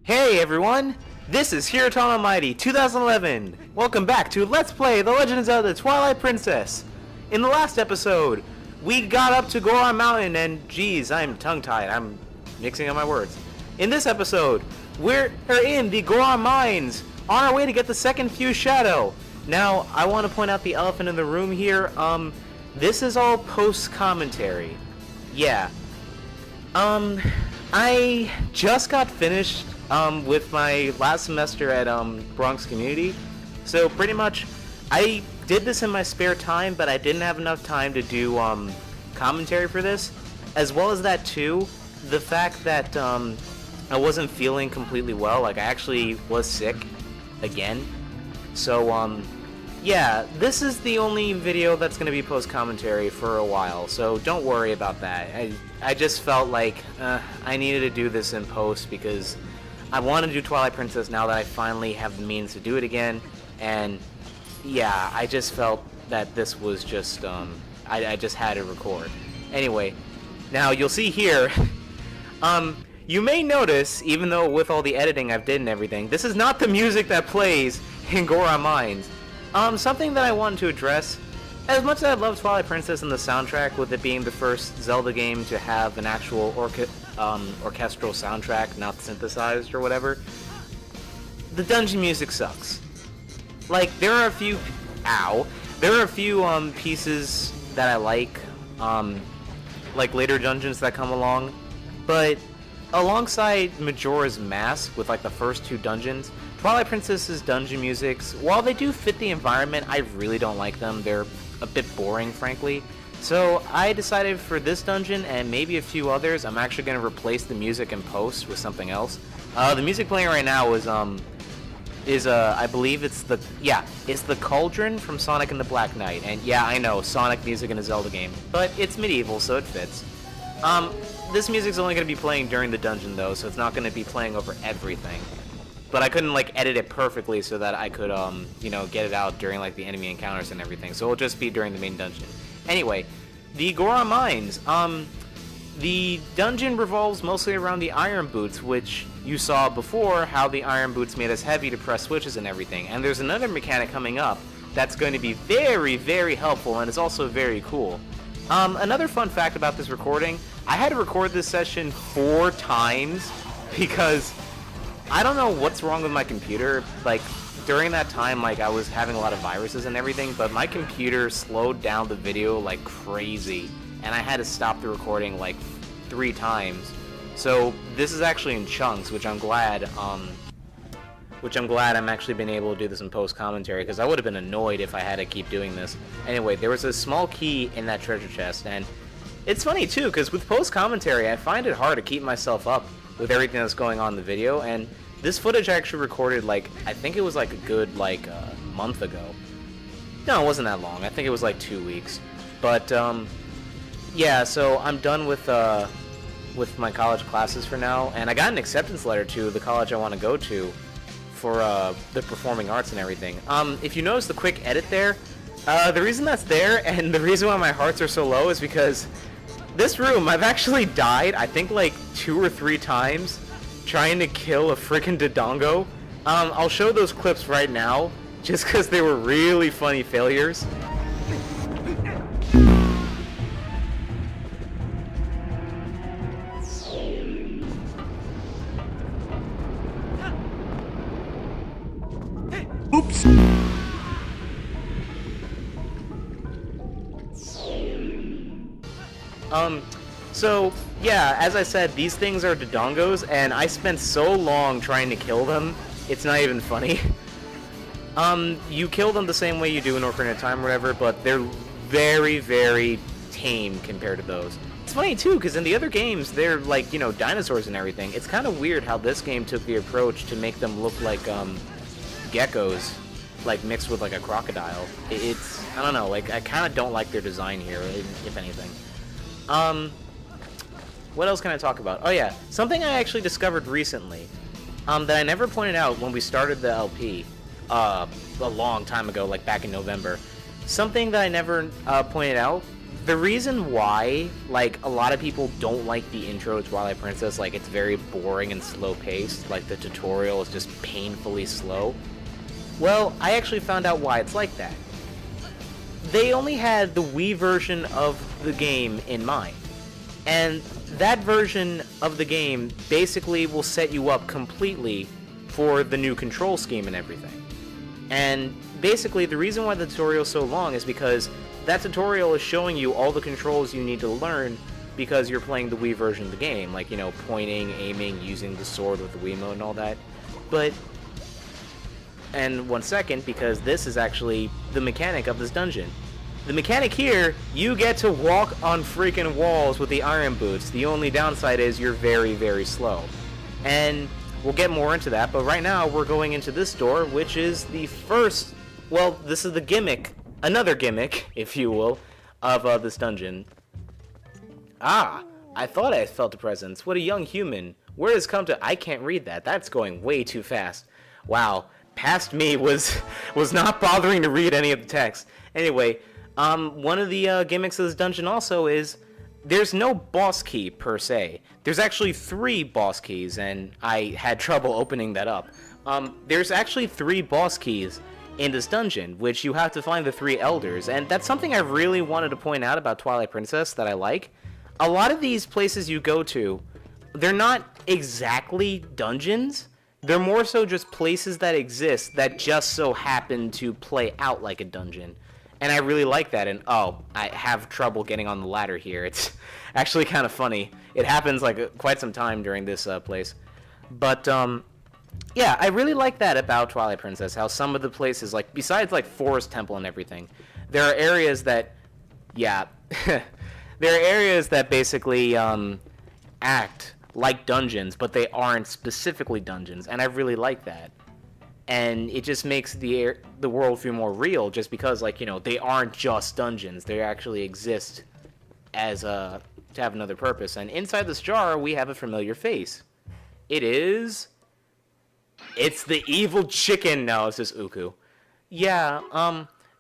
Hey everyone! This is Hiroton Almighty 2011! Welcome back to Let's Play The Legend of Zelda Twilight Princess! In the last episode, we got up to Goron Mountain and geez, I'm tongue-tied. I'm mixing up my words. In this episode, we're in the Goron Mines, on our way to get the second Fused Shadow. Now, I want to point out the elephant in the room here. This is all post-commentary. Yeah. I just got finished with my last semester at Bronx Community, so pretty much I did this in my spare time, but I didn't have enough time to do commentary for this, as well as that too, the fact that I wasn't feeling completely well. Like, I actually was sick again, so yeah, this is the only video that's going to be post-commentary for a while, so don't worry about that. I just felt like I needed to do this in post because I want to do Twilight Princess now that I finally have the means to do it again, and yeah, I just felt that this was just, I just had to record. Anyway, now you'll see here, you may notice, even though with all the editing I've did and everything, this is not the music that plays in Goron Mines. Something that I wanted to address, as much as I love Twilight Princess and the soundtrack, with it being the first Zelda game to have an actual orchestral soundtrack, not synthesized or whatever, the dungeon music sucks. Like, there are a few, pieces that I like later dungeons that come along, but alongside Majora's Mask, with like the first two dungeons, Twilight Princess's dungeon musics, while they do fit the environment, I really don't like them. They're a bit boring, frankly. So I decided for this dungeon and maybe a few others, I'm actually going to replace the music in post with something else. The music playing right now is I believe it's the Cauldron from Sonic and the Black Knight. And yeah, I know, Sonic music in a Zelda game, but it's medieval, so it fits. This music's only going to be playing during the dungeon though, so it's not going to be playing over everything. But I couldn't like edit it perfectly so that I could you know, get it out during like the enemy encounters and everything. So it'll just be during the main dungeon. Anyway, the Goron Mines. The dungeon revolves mostly around the iron boots, which you saw before how the iron boots made us heavy to press switches and everything. And there's another mechanic coming up that's going to be very, very helpful and is also very cool. Another fun fact about this recording, I had to record this session 4 times because I don't know what's wrong with my computer. Like, during that time, like, I was having a lot of viruses and everything, but my computer slowed down the video like crazy, and I had to stop the recording like 3 times. So this is actually in chunks, which I'm glad I'm actually been able to do this in post-commentary, because I would have been annoyed if I had to keep doing this. Anyway, there was a small key in that treasure chest, and it's funny too, because with post-commentary, I find it hard to keep myself up with everything that's going on in the video, and this footage I actually recorded, like, I think it was like a good, like, month ago. No, it wasn't that long. I think it was like 2 weeks. But, yeah, so I'm done with my college classes for now, and I got an acceptance letter to the college I want to go to for, the performing arts and everything. If you notice the quick edit there, the reason that's there, and the reason why my hearts are so low is because this room, I've actually died, I think, like 2 or 3 times trying to kill a freaking Dodongo. I'll show those clips right now, just because they were really funny failures. Oops! So, yeah, as I said, these things are Dodongos, and I spent so long trying to kill them, it's not even funny. You kill them the same way you do in Ocarina of Time or whatever, but they're very, very tame compared to those. It's funny, too, because in the other games, they're, like, you know, dinosaurs and everything. It's kind of weird how this game took the approach to make them look like, geckos, like, mixed with, like, a crocodile. It's, I don't know, like, I kind of don't like their design here, if anything. What else can I talk about? Oh yeah, something I actually discovered recently, that I never pointed out when we started the LP, a long time ago, like back in November. Something that I never pointed out, The reason why, like, a lot of people don't like the intro to Twilight Princess, like, it's very boring and slow-paced, like, the tutorial is just painfully slow. Well, I actually found out why it's like that. They only had the Wii version of the game in mind. And that version of the game basically will set you up completely for the new control scheme and everything. And basically, the reason why the tutorial is so long is because that tutorial is showing you all the controls you need to learn because you're playing the Wii version of the game. Like, you know, pointing, aiming, using the sword with the Wiimote and all that. But, and 1 second, because this is actually the mechanic of this dungeon. The mechanic here, you get to walk on freaking walls with the iron boots. The only downside is you're very, very slow. And we'll get more into that, but right now we're going into this door, which is the first, well, this is the gimmick, another gimmick, if you will, of this dungeon. Ah, I thought I felt a presence. What a young human. Where has come to... I can't read that. That's going way too fast. Wow, past me was not bothering to read any of the text. Anyway, one of the gimmicks of this dungeon also is there's no boss key per se. There's actually 3 boss keys, and I had trouble opening that up. There's actually 3 boss keys in this dungeon, which you have to find the 3 elders, and that's something I really wanted to point out about Twilight Princess that I like. A lot of these places you go to, they're not exactly dungeons. They're more so just places that exist that just so happen to play out like a dungeon. And I really like that, and oh, I have trouble getting on the ladder here. It's actually kind of funny. It happens like quite some time during this place. But, yeah, I really like that about Twilight Princess, how some of the places, like, besides, like, Forest Temple and everything, there are areas that, yeah, there are areas that basically, act like dungeons, but they aren't specifically dungeons, and I really like that. And it just makes the world feel more real, just because, like, you know, they aren't just dungeons. They actually exist as to have another purpose. And inside this jar, we have a familiar face. It's the evil chicken. No, it's just Uku. Yeah,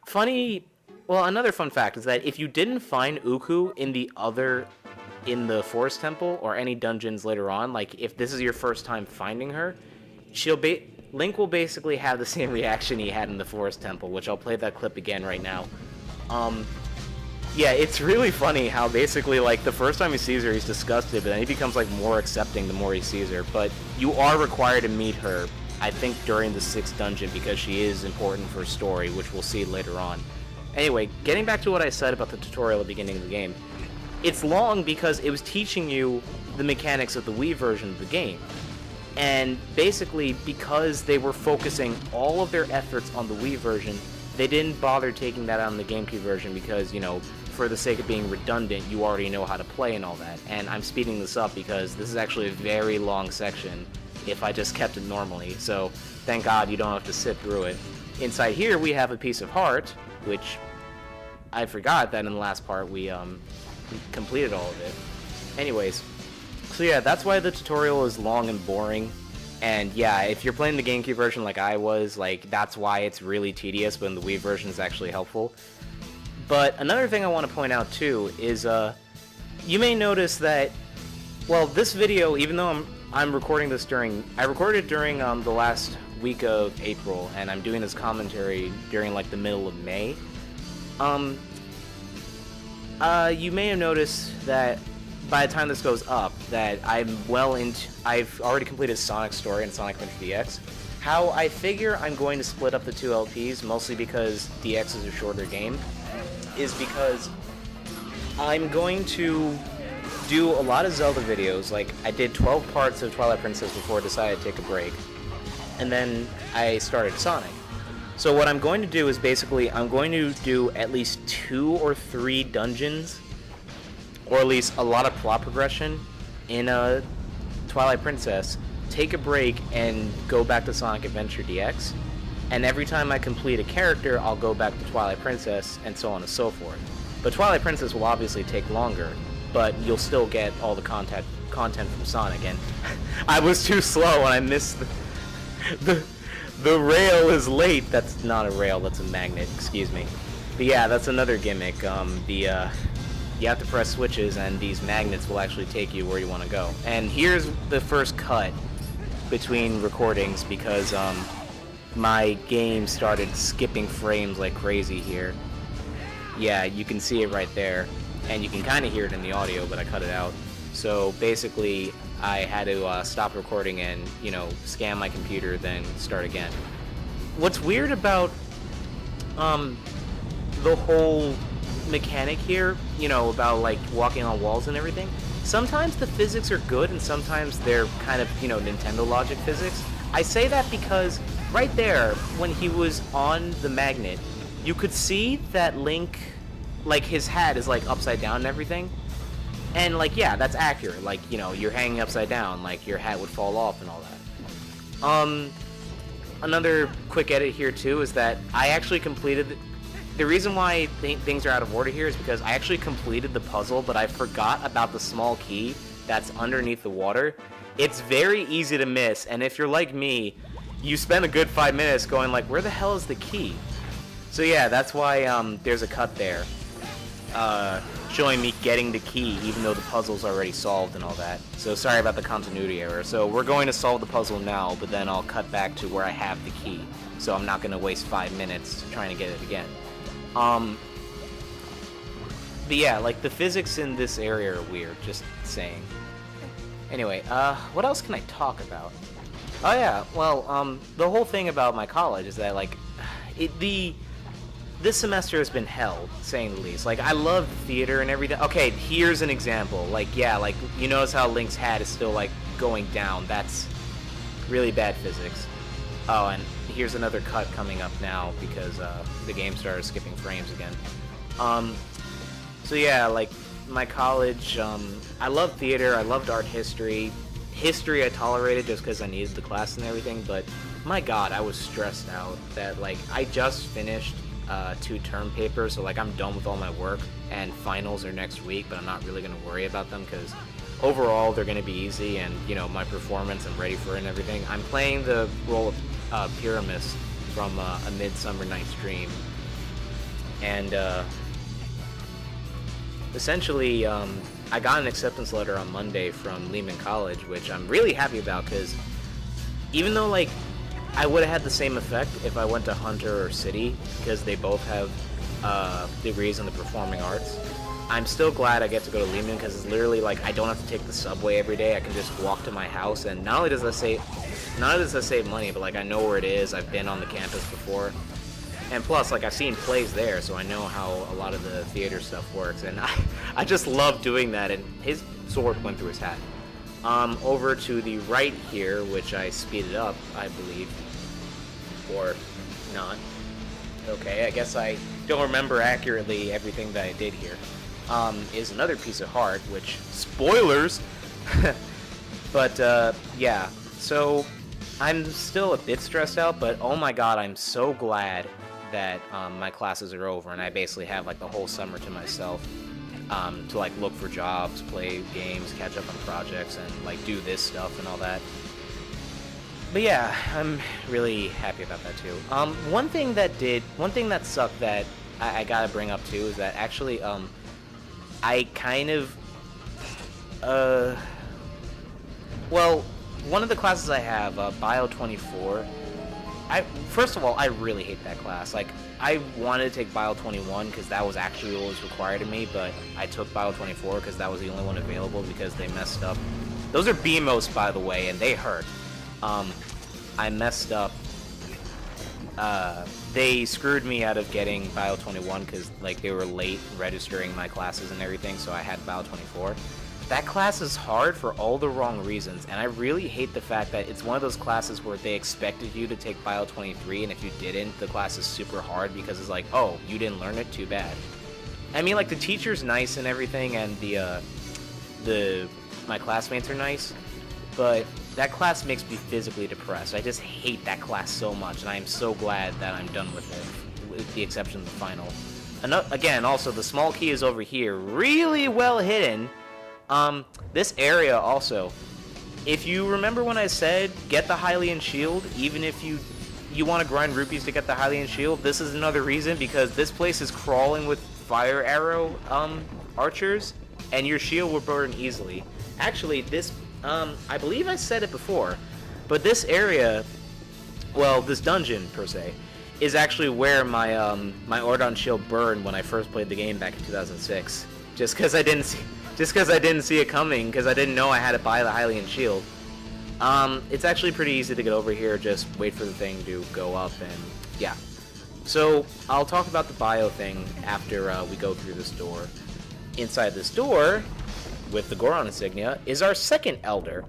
funny... Well, another fun fact is that if you didn't find Uku in the Forest Temple, or any dungeons later on, like, if this is your first time finding her, Link will basically have the same reaction he had in the Forest Temple, which I'll play that clip again right now. Yeah, it's really funny how basically, like, the first time he sees her, he's disgusted, but then he becomes, like, more accepting the more he sees her. But you are required to meet her, I think, during the 6th dungeon, because she is important for story, which we'll see later on. Anyway, getting back to what I said about the tutorial at the beginning of the game, it's long because it was teaching you the mechanics of the Wii version of the game. And basically, because they were focusing all of their efforts on the Wii version, they didn't bother taking that out on the GameCube version because, you know, for the sake of being redundant, you already know how to play and all that. And I'm speeding this up because this is actually a very long section if I just kept it normally. So, thank God you don't have to sit through it. Inside here, we have a piece of heart, which I forgot that in the last part we completed all of it. Anyways. So yeah, that's why the tutorial is long and boring, and yeah, if you're playing the GameCube version like I was, like, that's why it's really tedious, but in the Wii version is actually helpful. But another thing I want to point out too is, you may notice that, well, this video, even though I'm recording this I recorded it during the last week of April, and I'm doing this commentary during, like, the middle of May, you may have noticed that by the time this goes up, that I've already completed Sonic's story and Sonic Adventure DX. How I figure I'm going to split up the 2 LPs, mostly because DX is a shorter game, is because I'm going to do a lot of Zelda videos. Like, I did 12 parts of Twilight Princess before I decided to take a break, and then I started Sonic. So what I'm going to do is basically, I'm going to do at least 2 or 3 dungeons, or at least a lot of plot progression in Twilight Princess, take a break, and go back to Sonic Adventure DX. And every time I complete a character, I'll go back to Twilight Princess, and so on and so forth. But Twilight Princess will obviously take longer, but you'll still get all the content from Sonic. And I was too slow, and I missed the rail is late. That's not a rail, that's a magnet, excuse me. But yeah, that's another gimmick. You have to press switches, and these magnets will actually take you where you want to go. And here's the first cut between recordings because my game started skipping frames like crazy here. Yeah, you can see it right there, and you can kind of hear it in the audio, but I cut it out. So basically, I had to stop recording and, you know, scan my computer, then start again. What's weird about the whole mechanic here, you know, about like walking on walls and everything, sometimes the physics are good and sometimes they're kind of, you know, Nintendo logic physics. I say that because right there, when he was on the magnet, you could see that Link, like, his hat is like upside down and everything. And like, yeah, that's accurate. Like, you know, you're hanging upside down, like your hat would fall off and all that. Another quick edit here too is that I actually completed the reason why things are out of order here is because I actually completed the puzzle, but I forgot about the small key that's underneath the water. It's very easy to miss, and if you're like me, you spend a good 5 minutes going like, where the hell is the key? So yeah, that's why there's a cut there, showing me getting the key, even though the puzzle's already solved and all that. So sorry about the continuity error. So we're going to solve the puzzle now, but then I'll cut back to where I have the key. So I'm not going to waste 5 minutes trying to get it again. But yeah, like, the physics in this area are weird, just saying. Anyway, what else can I talk about? Oh yeah, well, the whole thing about my college is that, like, this semester has been hell, saying the least. Like, I love theater and everything. Okay, here's an example. Like, yeah, like, you notice how Link's hat is still, like, going down. That's really bad physics. Oh, and here's another cut coming up now because the game started skipping frames again. So yeah, like, my college, I love theater, I loved art history. History I tolerated just because I needed the class and everything, but my god, I was stressed out that, like, I just finished 2 term papers, so, like, I'm done with all my work, and finals are next week, but I'm not really going to worry about them because overall they're going to be easy, and, you know, my performance, I'm ready for it and everything. I'm playing the role of Pyramus from A Midsummer Night's Dream, and essentially I got an acceptance letter on Monday from Lehman College, which I'm really happy about because even though, like, I would have had the same effect if I went to Hunter or City because they both have degrees in the performing arts, I'm still glad I get to go to Lehman because it's literally like I don't have to take the subway every day. I can just walk to my house, and not only does that save money, but, like, I know where it is. I've been on the campus before, and plus, like, I've seen plays there, so I know how a lot of the theater stuff works, and I just love doing that. And his sword went through his hat. Over to the right here, which I speeded up, I believe, or not. Okay, I guess I don't remember accurately everything that I did here. Is another piece of heart, which, spoilers! But, yeah, so I'm still a bit stressed out, but oh my god, I'm so glad that my classes are over, and I basically have, like, the whole summer to myself to, like, look for jobs, play games, catch up on projects, and, like, do this stuff and all that. But yeah, I'm really happy about that too. One thing that sucked that I gotta bring up too is that actually, I kind of, well, one of the classes I have, Bio 24, first of all, I really hate that class. Like, I wanted to take Bio 21 because that was actually what was required of me, but I took Bio 24 because that was the only one available because they messed up. Those are BMOs, by the way, and they hurt. I messed up. They screwed me out of getting Bio 21 because, like, they were late registering my classes and everything, so I had Bio 24. That class is hard for all the wrong reasons, and I really hate the fact that it's one of those classes where they expected you to take Bio 23, and if you didn't, the class is super hard because it's like, oh, you didn't learn it? Too bad. I mean, like, the teacher's nice and everything, and my classmates are nice, but that class makes me physically depressed. I just hate that class so much, and I am so glad that I'm done with it, with the exception of the final. Again, also, the small key is over here, really well hidden. This area also, if you remember when I said get the Hylian shield, even if you want to grind rupees to get the Hylian shield, this is another reason, because this place is crawling with fire arrow archers, and your shield will burn easily. Actually, this, I believe I said it before, but this area, well, this dungeon, per se, is actually where my Ordon shield burned when I first played the game back in 2006. Just because I didn't see it coming, because I didn't know I had to buy the Hylian shield. It's actually pretty easy to get over here. Just wait for the thing to go up, and yeah. So I'll talk about the bio thing after we go through this door. Inside this door, with the Goron insignia, is our second Elder.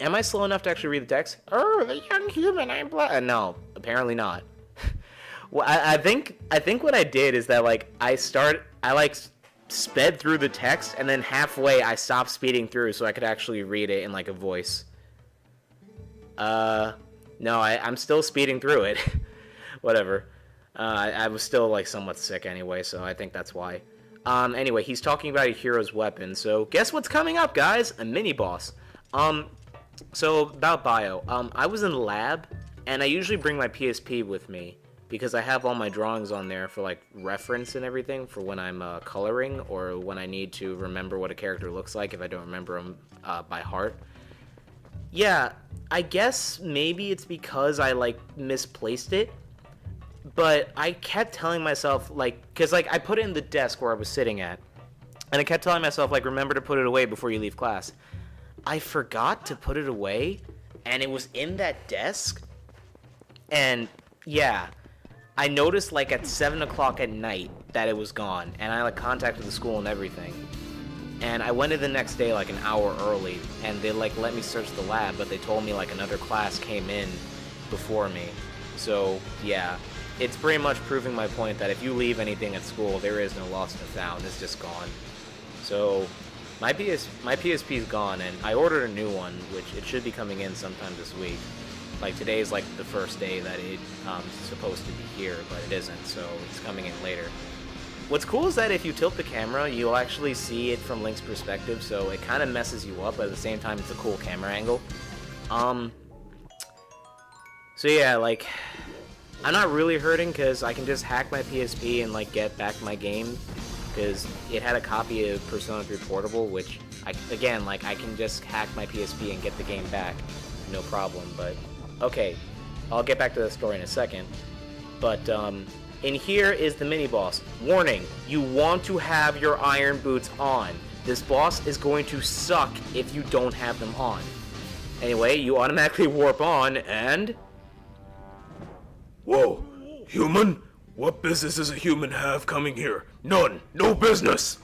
Am I slow enough to actually read the text? Oh, the young human, I'm black. No, apparently not. Well, I think what I did is that, like, I sped through the text, and then halfway I stopped speeding through so I could actually read it in, like, a voice. No, I'm still speeding through it. Whatever. I was still, like, somewhat sick anyway, so I think that's why. Anyway, he's talking about a hero's weapon, so guess what's coming up, guys? A mini-boss. So, about bio. I was in lab, and I usually bring my PSP with me, because I have all my drawings on there for, like, reference and everything for when I'm coloring, or when I need to remember what a character looks like if I don't remember them by heart. Yeah, I guess maybe it's because I, like, misplaced it, but I kept telling myself, like, because, like, I put it in the desk where I was sitting at, and I kept telling myself, like, remember to put it away before you leave class. I forgot to put it away, and it was in that desk, and, yeah, I noticed, like, at 7 o'clock at night that it was gone, and I, like, contacted the school and everything, and I went in the next day, like, an hour early, and they, like, let me search the lab, but they told me, like, another class came in before me, so, yeah, it's pretty much proving my point that if you leave anything at school, there is no lost and found, it's just gone. So, my PSP is gone, and I ordered a new one, which it should be coming in sometime this week. Like, today is, like, the first day that it's supposed to be here, but it isn't, so it's coming in later. What's cool is that if you tilt the camera, you'll actually see it from Link's perspective, so it kind of messes you up, but at the same time, it's a cool camera angle. So yeah, like, I'm not really hurting, because I can just hack my PSP and, like, get back my game, because it had a copy of Persona 3 Portable, which, again, like, I can just hack my PSP and get the game back, no problem, but, okay, I'll get back to the story in a second, but, in here is the mini-boss. Warning, you want to have your iron boots on. This boss is going to suck if you don't have them on. Anyway, you automatically warp on, and... Whoa, human? What business does a human have coming here? None. No business.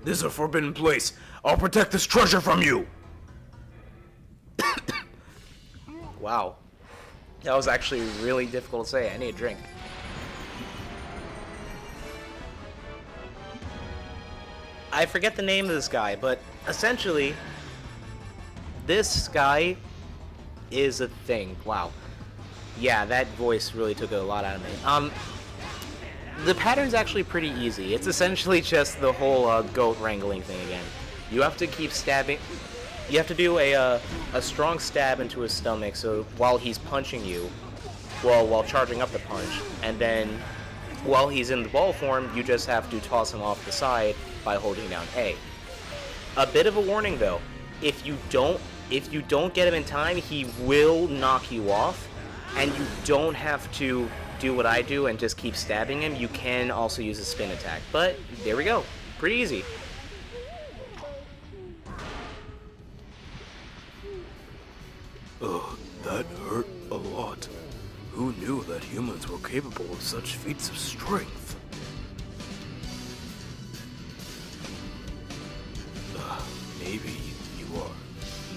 This is a forbidden place. I'll protect this treasure from you. Wow. That was actually really difficult to say. I need a drink. I forget the name of this guy, but essentially, this guy is a thing. Wow. Yeah, that voice really took a lot out of me. The pattern's actually pretty easy. It's essentially just the whole goat wrangling thing again. You have to keep stabbing. You have to do a strong stab into his stomach, so while he's punching you, well, while charging up the punch, and then while he's in the ball form, you just have to toss him off the side by holding down A. A bit of a warning though, if you don't get him in time, he will knock you off, and you don't have to do what I do and just keep stabbing him. You can also use a spin attack, but there we go, pretty easy. Ugh, that hurt a lot. Who knew that humans were capable of such feats of strength? Maybe you are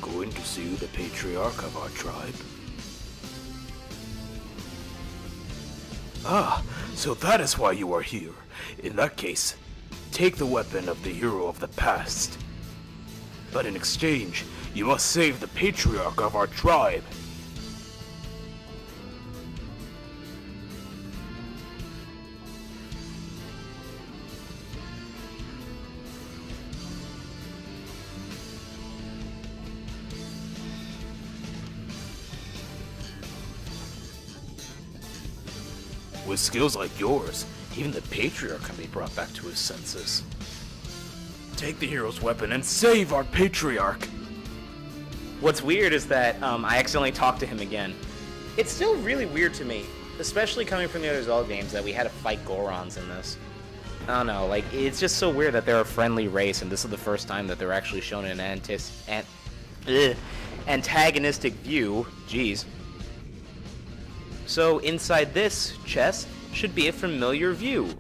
going to see the patriarch of our tribe? Ah, so that is why you are here. In that case, take the weapon of the hero of the past. But in exchange, you must save the patriarch of our tribe. With skills like yours, Even the Patriarch can be brought back to his senses. Take the hero's weapon and save our Patriarch! What's weird is that I accidentally talked to him again. It's still really weird to me, especially coming from the other Zelda games, that we had to fight Gorons in this. I don't know, like, it's just so weird that they're a friendly race, and this is the first time that they're actually shown in an antagonistic view. Jeez. So inside this chest should be a familiar view.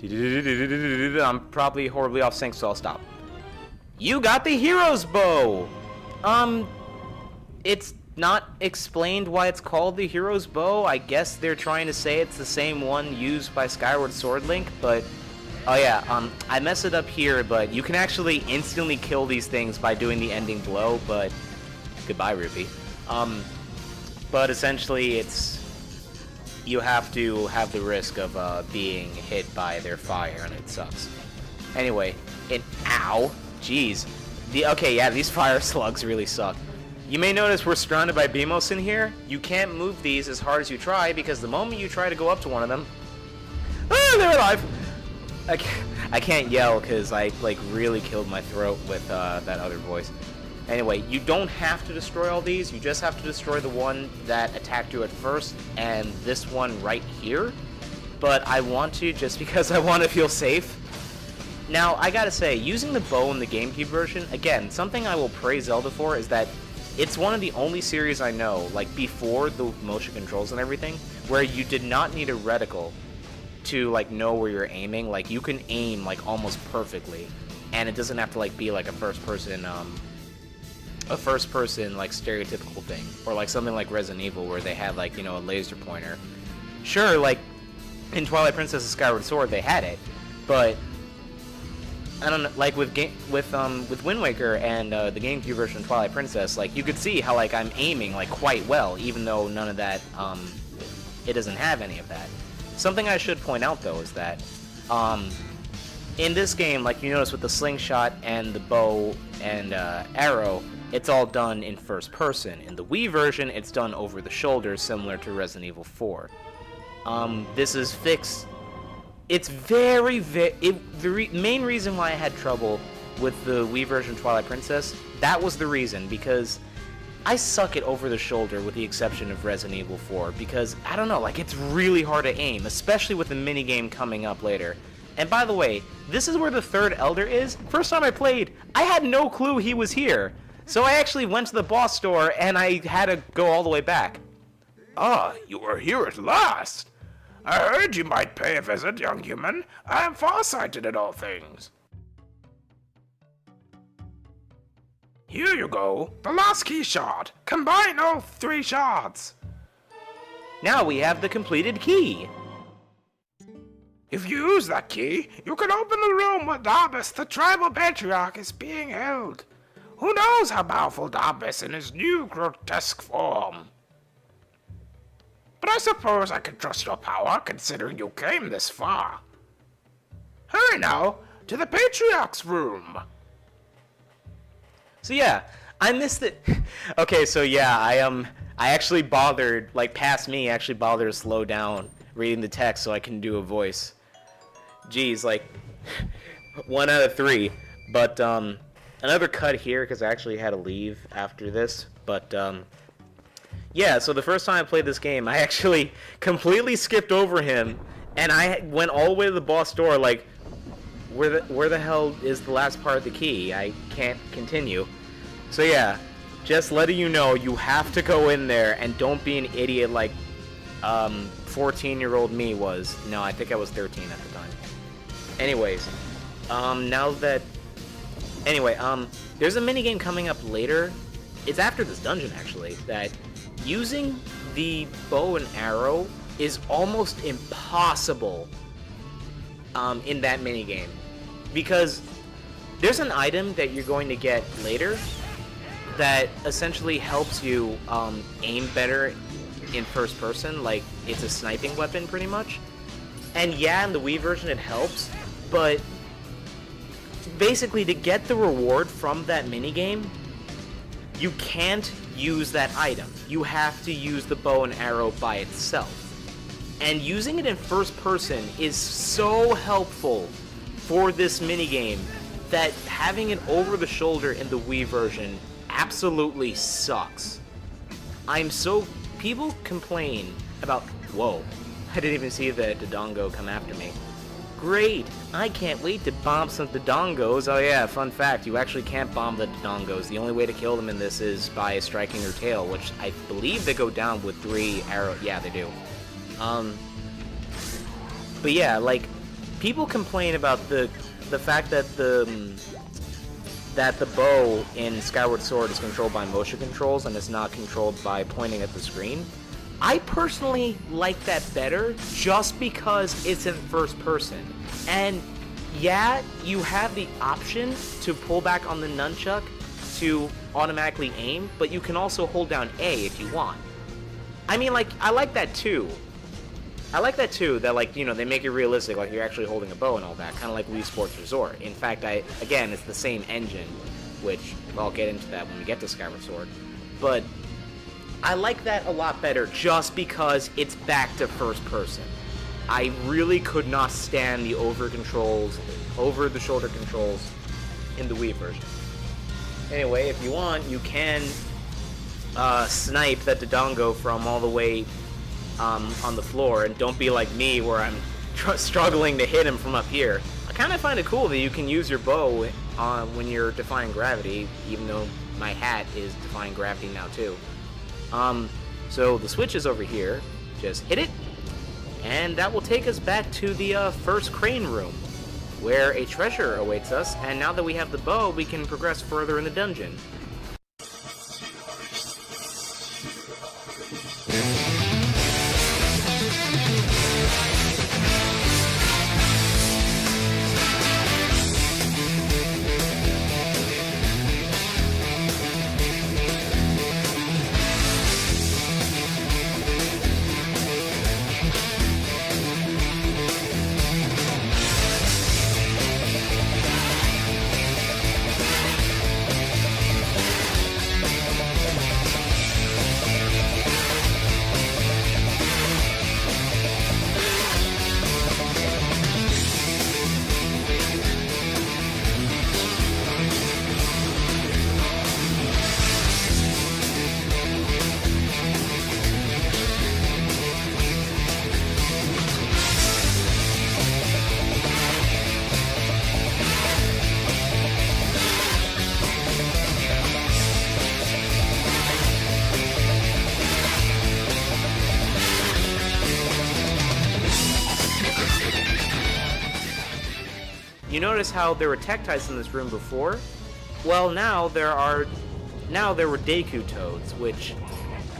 I'm probably horribly off sync, so I'll stop. You got the hero's bow! It's not explained why it's called the hero's bow. I guess they're trying to say it's the same one used by Skyward Sword Link, but... Oh yeah, I messed it up here, but you can actually instantly kill these things by doing the ending blow, but... Goodbye, Rupee. But essentially it's... You have to have the risk of being hit by their fire, and it sucks. Anyway, ow! Jeez. Okay, yeah, these fire slugs really suck. You may notice we're surrounded by Beamos in here. You can't move these as hard as you try, because the moment you try to go up to one of them... Ah, they're alive! I can't yell, because I, like, really killed my throat with that other voice. Anyway, you don't have to destroy all these, you just have to destroy the one that attacked you at first, and this one right here. But I want to, just because I want to feel safe. Now, I gotta say, using the bow in the GameCube version, again, something I will praise Zelda for is that it's one of the only series I know, like before the motion controls and everything, where you did not need a reticle to, like, know where you're aiming. Like, you can aim, like, almost perfectly, and it doesn't have to, like, be, like, a first-person, like, stereotypical thing, or like something like Resident Evil where they had, like, you know, a laser pointer. Sure, like in Twilight Princess and Skyward Sword they had it, but I don't know, like with Wind Waker and the GameCube version of Twilight Princess, like you could see how, like, I'm aiming, like, quite well, even though none of that it doesn't have any of that. Something I should point out though is that in this game, like you notice with the slingshot and the bow and arrow, it's all done in first person. In the Wii version, it's done over the shoulder, similar to Resident Evil 4. This is fixed. It's the main reason why I had trouble with the Wii version of Twilight Princess, that was the reason, because I suck at over the shoulder with the exception of Resident Evil 4, because, I don't know, like, it's really hard to aim, especially with the minigame coming up later. And by the way, this is where the third Elder is. First time I played, I had no clue he was here. So I actually went to the boss store, and I had to go all the way back. Ah, you are here at last! I heard you might pay a visit, young human. I am farsighted in all things. Here you go, the last key shard. Combine all 3 shards. Now we have the completed key. If you use that key, you can open the room where Darbus, the tribal patriarch, is being held. Who knows how powerful Darbus in his new grotesque form? But I suppose I can trust your power, considering you came this far. Hurry now, to the Patriarch's room. So yeah, I missed it. Okay, so yeah, I actually bothered, like past me, actually bothered to slow down reading the text so I can do a voice. Geez, like 1 out of 3. But another cut here because I actually had to leave after this. But yeah, so the first time I played this game, I actually completely skipped over him, and I went all the way to the boss door, like, where the hell is the last part of the key? I can't continue. So yeah, just letting you know, you have to go in there, and don't be an idiot like 14-year-old me was. No, I think I was 13 at the time. Anyways, there's a minigame coming up later. It's after this dungeon, actually, that using the bow and arrow is almost impossible in that minigame. Because there's an item that you're going to get later that essentially helps you aim better in first person. Like, it's a sniping weapon, pretty much. And yeah, in the Wii version it helps, but basically to get the reward from that minigame, you can't use that item. You have to use the bow and arrow by itself. And using it in first person is so helpful for this minigame that having it over the shoulder in the Wii version absolutely sucks. People complain about, whoa, I didn't even see the Dodongo come after me. Great, I can't wait to bomb some Dodongos. Oh yeah, fun fact, you actually can't bomb the Dodongos. The only way to kill them in this is by striking their tail, which I believe they go down with 3 arrows. Yeah, they do. But yeah, like, people complain about the fact that the bow in Skyward Sword is controlled by motion controls and is not controlled by pointing at the screen. I personally like that better just because it's in first person. And yeah, you have the option to pull back on the nunchuck to automatically aim, but you can also hold down A if you want. I mean, like, I like that too. That, like, you know, they make it realistic, like you're actually holding a bow and all that, kind of like Wii Sports Resort. In fact, again, it's the same engine, which I'll get into that when we get to Skyward Sword. But I like that a lot better just because it's back to first person. I really could not stand the over-the-shoulder controls in the Wii version. Anyway, if you want, you can snipe that Dodongo from all the way on the floor, and don't be like me where I'm struggling to hit him from up here. I kind of find it cool that you can use your bow when you're defying gravity, even though my hat is defying gravity now too. So the switch is over here. Just hit it, and that will take us back to the first crane room, where a treasure awaits us, and now that we have the bow, we can progress further in the dungeon. You notice how there were Tektites in this room before? Well, now there were Deku Toads, which,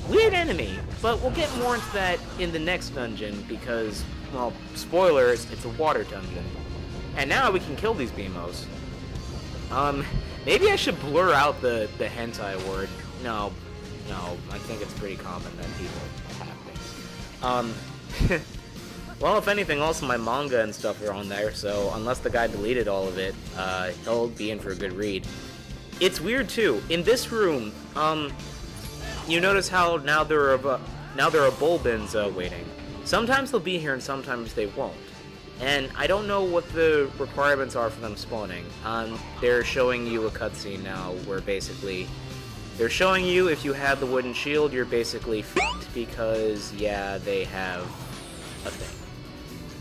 weird enemy, but we'll get more into that in the next dungeon because, well, spoilers, it's a water dungeon. And now we can kill these Beamos. Maybe I should blur out the hentai word. No, I think it's pretty common that people have things. Well, if anything, also my manga and stuff are on there, so unless the guy deleted all of it, he'll be in for a good read. It's weird too. In this room, you notice how now there are Bulbins waiting. Sometimes they'll be here and sometimes they won't. And I don't know what the requirements are for them spawning. They're showing you a cutscene now where basically they're showing you if you have the wooden shield, you're basically f***ed because, yeah, they have a thing.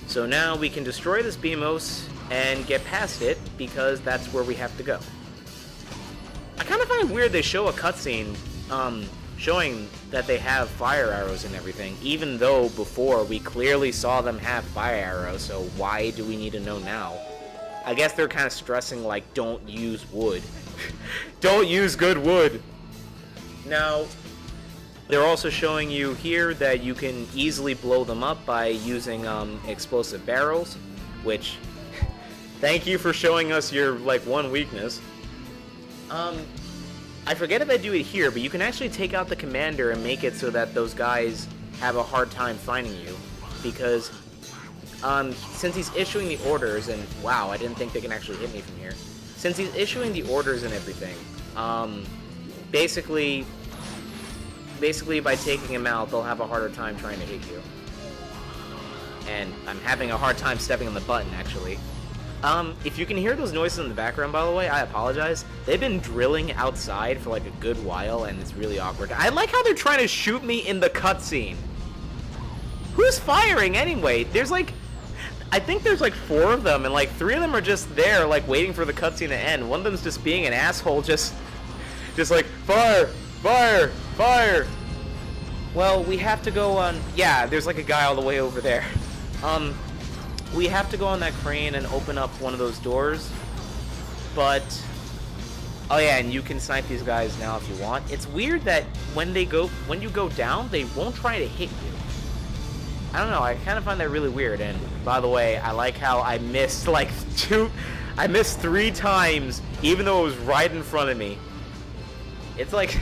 So now we can destroy this Beamos and get past it because that's where we have to go. I kind of find it weird they show a cutscene showing that they have fire arrows and everything, even though before we clearly saw them have fire arrows, so why do we need to know now? I guess they're kind of stressing, like, don't use wood. Don't use good wood! Now, they're also showing you here that you can easily blow them up by using explosive barrels, which, thank you for showing us your, like, one weakness. I forget if I do it here, but you can actually take out the commander and make it so that those guys have a hard time finding you, because since he's issuing the orders, and wow, I didn't think they can actually hit me from here. Since he's issuing the orders and everything, basically by taking him out, they'll have a harder time trying to hit you. and I'm having a hard time stepping on the button, actually. If you can hear those noises in the background, by the way, I apologize. They've been drilling outside for like a good while, and it's really awkward. I like how they're trying to shoot me in the cutscene. Who's firing anyway? There's like, I think there's like 4 of them, and like 3 of them are just there, like waiting for the cutscene to end. One of them's just being an asshole, just like, fire, fire, fire. Well, we have to go on, yeah, there's like a guy all the way over there. We have to go on that crane and open up one of those doors, but, oh yeah, and you can snipe these guys now if you want. It's weird that when you go down, they won't try to hit you. I don't know, I kind of find that really weird, and by the way, I like how I missed like 3 times, even though it was right in front of me. It's like,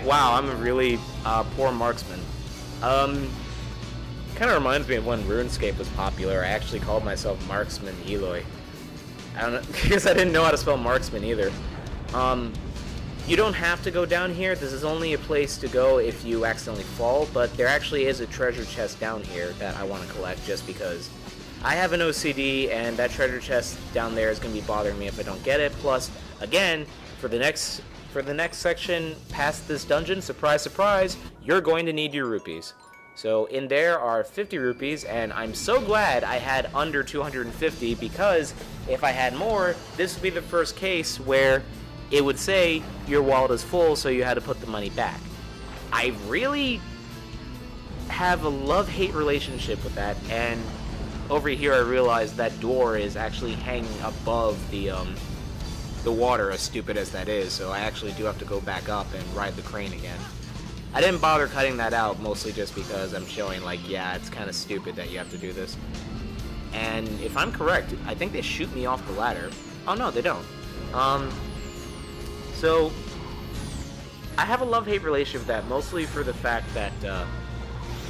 wow, I'm a really poor marksman. Kind of reminds me of when RuneScape was popular. I actually called myself Marksman Eloy. I don't know, because I didn't know how to spell marksman either. You don't have to go down here. This is only a place to go if you accidentally fall, but there actually is a treasure chest down here that I want to collect just because I have an OCD, and that treasure chest down there is going to be bothering me if I don't get it. Plus, again, for the next section past this dungeon, surprise, surprise, you're going to need your rupees. So in there are 50 rupees, and I'm so glad I had under 250, because if I had more, this would be the first case where it would say your wallet is full, so you had to put the money back. I really have a love-hate relationship with that, and over here I realized that door is actually hanging above the water, as stupid as that is, so I actually do have to go back up and ride the crane again. I didn't bother cutting that out, mostly just because I'm showing, like, yeah, it's kind of stupid that you have to do this. And if I'm correct, I think they shoot me off the ladder. Oh, no, they don't. So, I have a love-hate relationship with that, mostly for the fact that,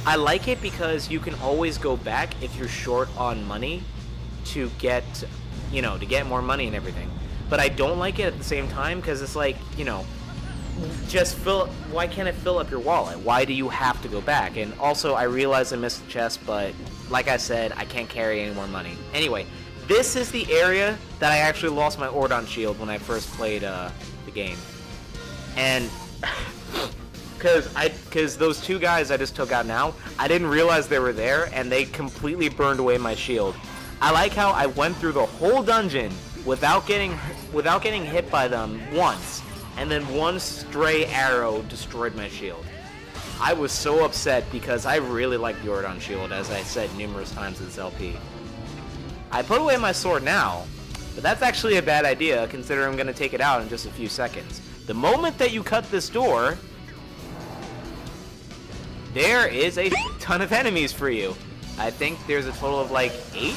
I like it because you can always go back if you're short on money to get, you know, to get more money and everything. But I don't like it at the same time, because it's like, you know, why can't it fill up your wallet? Why do you have to go back? And also, I realize I missed the chest, but like I said, I can't carry any more money. Anyway, this is the area that I actually lost my Ordon shield when I first played the game. And because those 2 guys I just took out now, I didn't realize they were there, and they completely burned away my shield. I like how I went through the whole dungeon without getting hit by them once, and then one stray arrow destroyed my shield. I was so upset because I really like the Ordon shield, as I said numerous times in this LP. I put away my sword now, but that's actually a bad idea considering I'm going to take it out in just a few seconds. The moment that you cut this door, there is a ton of enemies for you. I think there's a total of like 8,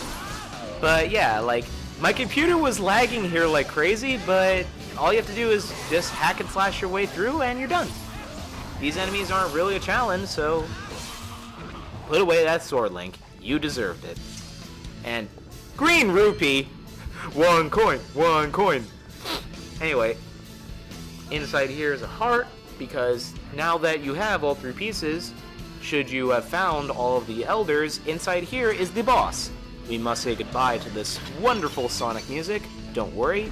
but yeah, like, my computer was lagging here like crazy, but all you have to do is just hack and slash your way through, and you're done. These enemies aren't really a challenge, so put away that sword, Link. You deserved it. And green rupee! 1 coin, 1 coin. Anyway, inside here is a heart, because now that you have all 3 pieces, should you have found all of the elders, inside here is the boss. We must say goodbye to this wonderful Sonic music. Don't worry,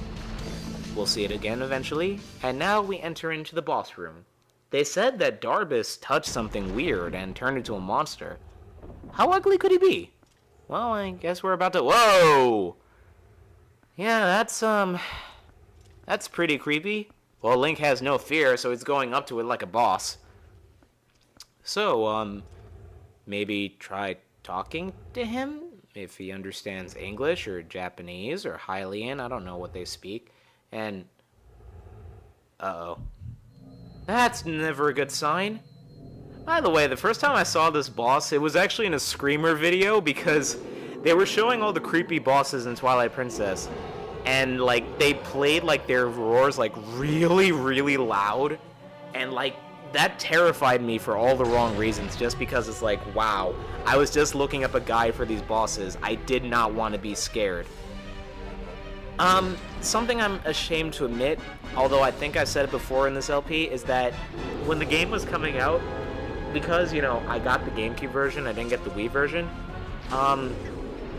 we'll see it again eventually. And now we enter into the boss room. They said that Darbus touched something weird and turned into a monster. How ugly could he be? Well, I guess we're about to... Whoa! Yeah, that's pretty creepy. Well, Link has no fear, so he's going up to it like a boss. So, maybe try talking to him? If he understands English or Japanese or Hylian, I don't know what they speak. And, uh-oh. That's never a good sign. By the way, the first time I saw this boss, it was actually in a Screamer video, because they were showing all the creepy bosses in Twilight Princess. And, like, they played, like, their roars, like, really, really loud. And, like, that terrified me for all the wrong reasons, just because it's like, wow, I was just looking up a guide for these bosses. I did not want to be scared. Something I'm ashamed to admit, although I think I said it before in this LP, is that when the game was coming out, because, you know, I got the GameCube version, I didn't get the Wii version, Um,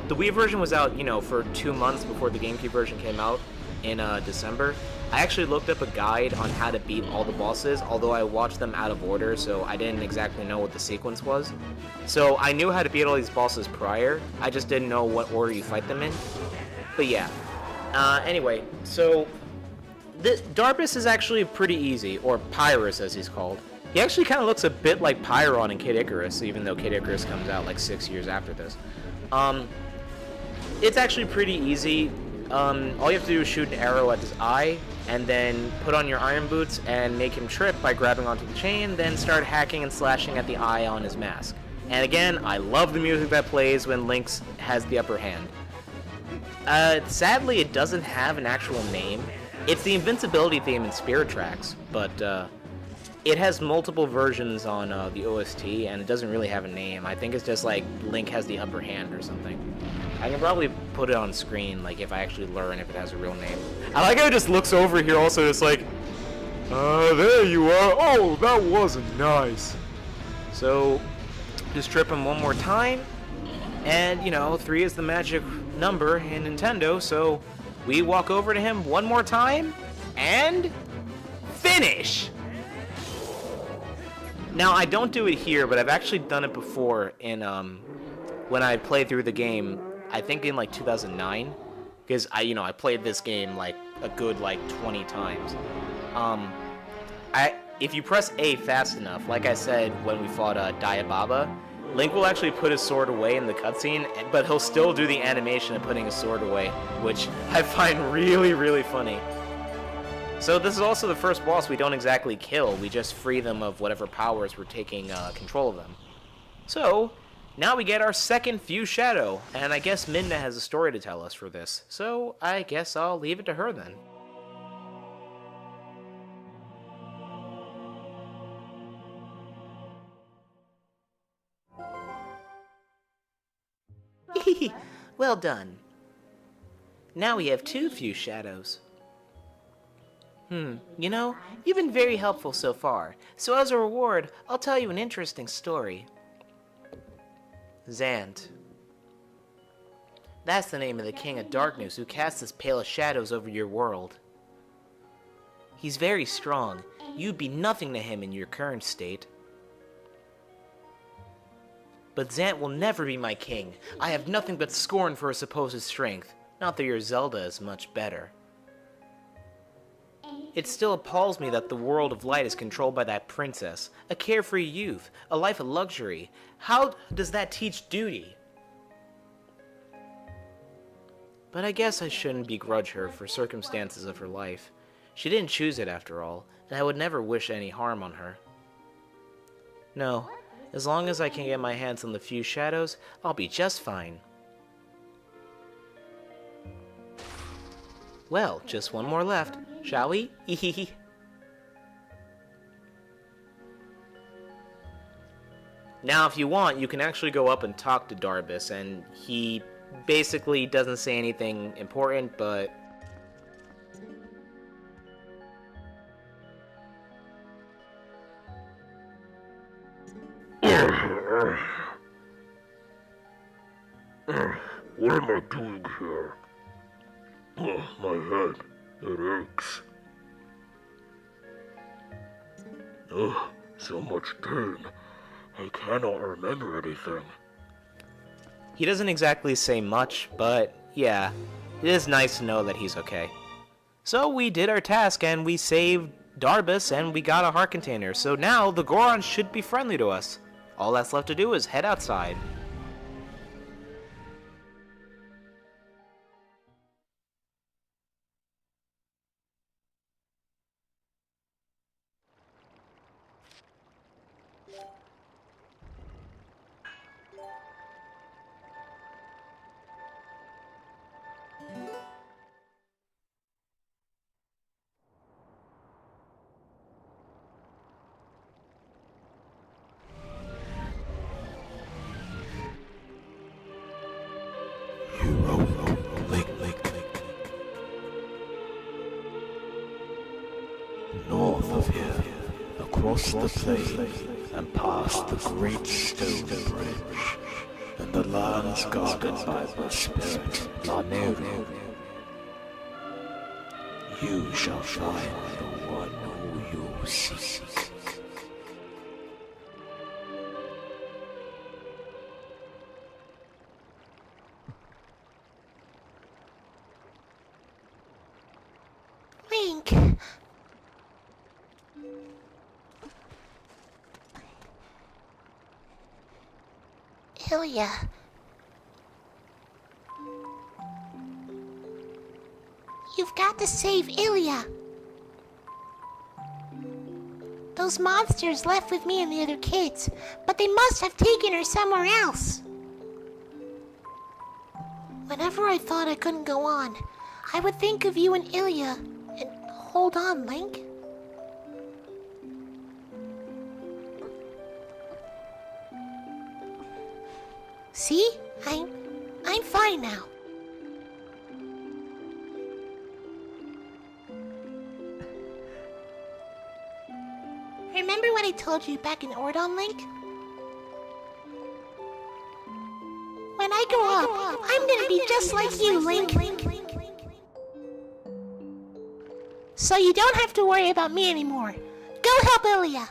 the Wii version was out, for 2 months before the GameCube version came out in December. I actually looked up a guide on how to beat all the bosses, although I watched them out of order, so I didn't exactly know what the sequence was. So I knew how to beat all these bosses prior, I just didn't know what order you fight them in. But yeah. Anyway, so Darbus is actually pretty easy, or Pyrus as he's called. He actually kind of looks a bit like Pyron in Kid Icarus, even though Kid Icarus comes out like 6 years after this. It's actually pretty easy. All you have to do is shoot an arrow at his eye, and then put on your iron boots and make him trip by grabbing onto the chain, then start hacking and slashing at the eye on his mask. And again, I love the music that plays when Link has the upper hand. Sadly, it doesn't have an actual name. It's the invincibility theme in Spirit Tracks, but it has multiple versions on the OST, and it doesn't really have a name. I think it's just like Link has the upper hand or something. I can probably put it on screen, like if I actually learn if it has a real name. I like how it just looks over here also, it's like, there you are. Oh, that wasn't nice. So, just trip him one more time, and 3 is the magic number in Nintendo, so we walk over to him one more time, and finish! Now, I don't do it here, but I've actually done it before in, when I played through the game, I think in, 2009, because I played this game, a good, 20 times. If you press A fast enough, like I said when we fought, Diababa, Link will actually put his sword away in the cutscene, but he'll still do the animation of putting his sword away, which I find really, really funny. So this is also the first boss we don't exactly kill, we just free them of whatever powers were taking control of them. So, now we get our second Fuse Shadow, and I guess Midna has a story to tell us for this, so I guess I'll leave it to her then. Well done. Now we have 2 Fuse Shadows. You've been very helpful so far, so as a reward, I'll tell you an interesting story. Zant. That's the name of the King of Darkness who casts his palest shadows over your world. He's very strong. You'd be nothing to him in your current state. But Zant will never be my king. I have nothing but scorn for his supposed strength. Not that your Zelda is much better. It still appalls me that the world of light is controlled by that princess, a carefree youth, a life of luxury. How does that teach duty? But I guess I shouldn't begrudge her for circumstances of her life. She didn't choose it after all, and I would never wish any harm on her. No, as long as I can get my hands on the Fuse Shadows, I'll be just fine. Well, just one more left. Shall we? Now, if you want, you can actually go up and talk to Darbus, and he basically doesn't say anything important, but... What am I doing here? My head, it aches. So much pain. I cannot remember anything. He doesn't exactly say much, but yeah, it is nice to know that he's okay. So we did our task and we saved Darbus and we got a heart container, so now the Goron should be friendly to us. All that's left to do is head outside. North of here, across the plain, and past the great stone bridge, and the lands guarded by the spirit Laneru. You shall find the one who you seek. Link. Ilya. You've got to save Ilya. Those monsters left with me and the other kids, but they must have taken her somewhere else. Whenever I thought I couldn't go on, I would think of you and Ilya and hold on, Link. See? I'm fine now. Remember what I told you back in Ordon, Link? When I grow up, I'm gonna be just like you, Link. So you don't have to worry about me anymore. Go help Ilya.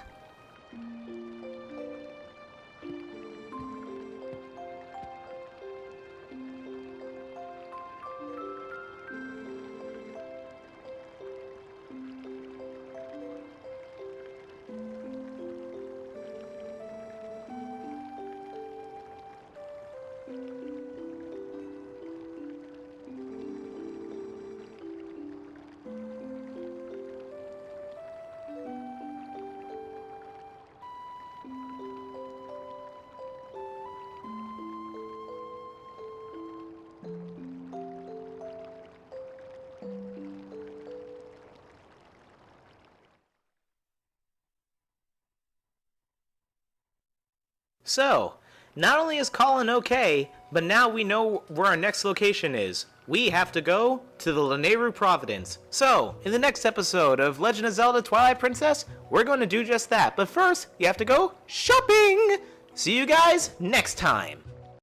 So, not only is Colin okay, but now we know where our next location is. We have to go to the Laneru Providence. So, in the next episode of Legend of Zelda Twilight Princess, we're going to do just that. But first, you have to go shopping! See you guys next time!